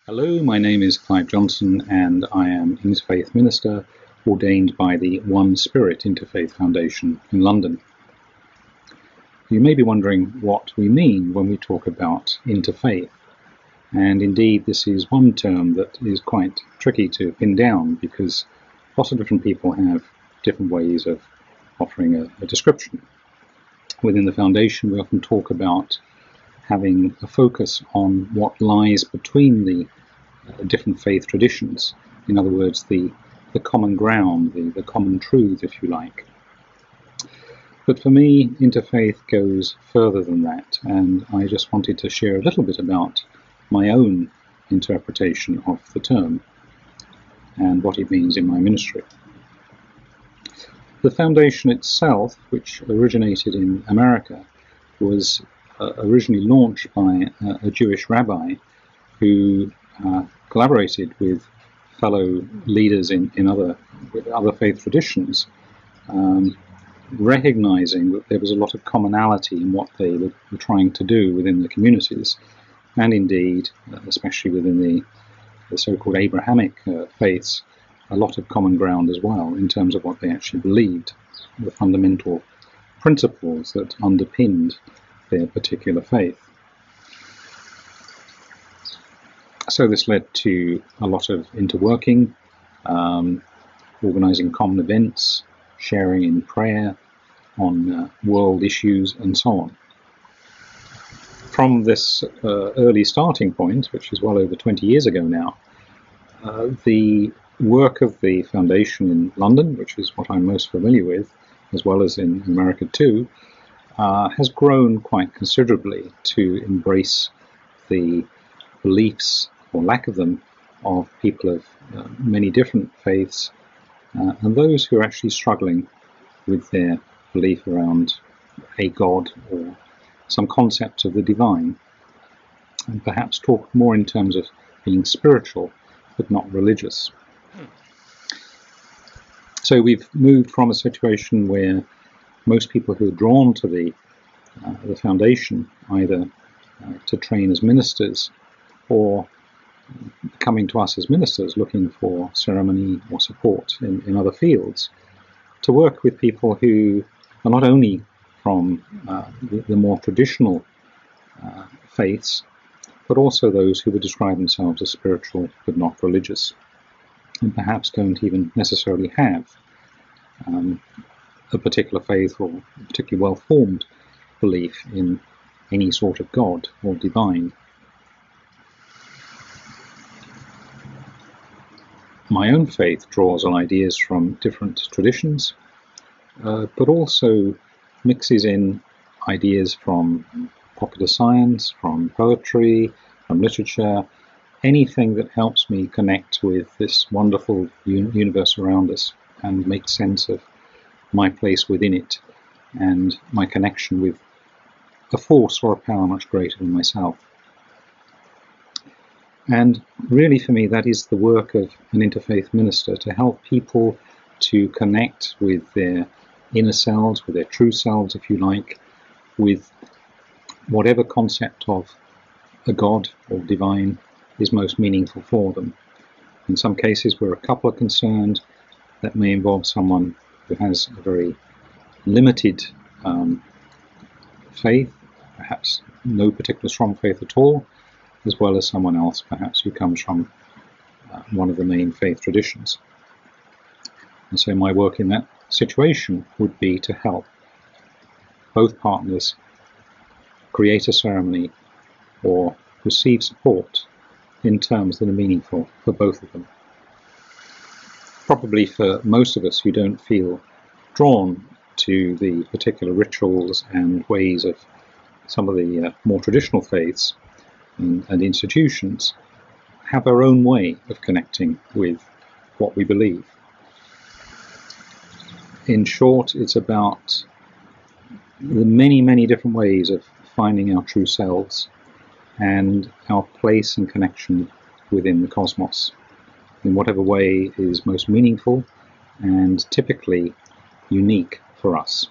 Hello, my name is Clive Johnson and I am Interfaith Minister ordained by the One Spirit Interfaith Foundation in London. You may be wondering what we mean when we talk about interfaith, and indeed this is one term that is quite tricky to pin down because lots of different people have different ways of offering a description. Within the foundation we often talk about having a focus on what lies between the different faith traditions. In other words, the common ground, the common truth, if you like. But for me, interfaith goes further than that, and I just wanted to share a little bit about my own interpretation of the term and what it means in my ministry. The foundation itself, which originated in America, was originally launched by a Jewish rabbi who collaborated with fellow leaders in other faith traditions, recognizing that there was a lot of commonality in what they were trying to do within the communities, and indeed, especially within the so-called Abrahamic faiths, a lot of common ground as well in terms of what they actually believed, the fundamental principles that underpinned their particular faith. So this led to a lot of interworking, organising common events, sharing in prayer on world issues and so on. From this early starting point, which is well over 20 years ago now, the work of the foundation in London, which is what I'm most familiar with, as well as in America too, has grown quite considerably to embrace the beliefs or lack of them of people of many different faiths and those who are actually struggling with their belief around a God or some concept of the divine, and perhaps talk more in terms of being spiritual but not religious. So we've moved from a situation where most people who are drawn to the foundation, either to train as ministers or coming to us as ministers looking for ceremony or support in other fields, to work with people who are not only from the more traditional faiths, but also those who would describe themselves as spiritual but not religious, and perhaps don't even necessarily have a particular faith or a particularly well-formed belief in any sort of God or divine. My own faith draws on ideas from different traditions, but also mixes in ideas from popular science, from poetry, from literature, anything that helps me connect with this wonderful universe around us and make sense of my place within it and my connection with a force or a power much greater than myself. And really for me that is the work of an interfaith minister, to help people to connect with their inner selves, with their true selves if you like, with whatever concept of a God or divine is most meaningful for them. In some cases where a couple are concerned, that may involve someone who has a very limited faith, perhaps no particular strong faith at all, as well as someone else perhaps who comes from one of the main faith traditions. And so my work in that situation would be to help both partners create a ceremony or receive support in terms that are meaningful for both of them. Probably for most of us who don't feel drawn to the particular rituals and ways of some of the more traditional faiths and institutions, have our own way of connecting with what we believe. In short, it's about the many, many different ways of finding our true selves and our place and connection within the cosmos, in whatever way is most meaningful and typically unique for us.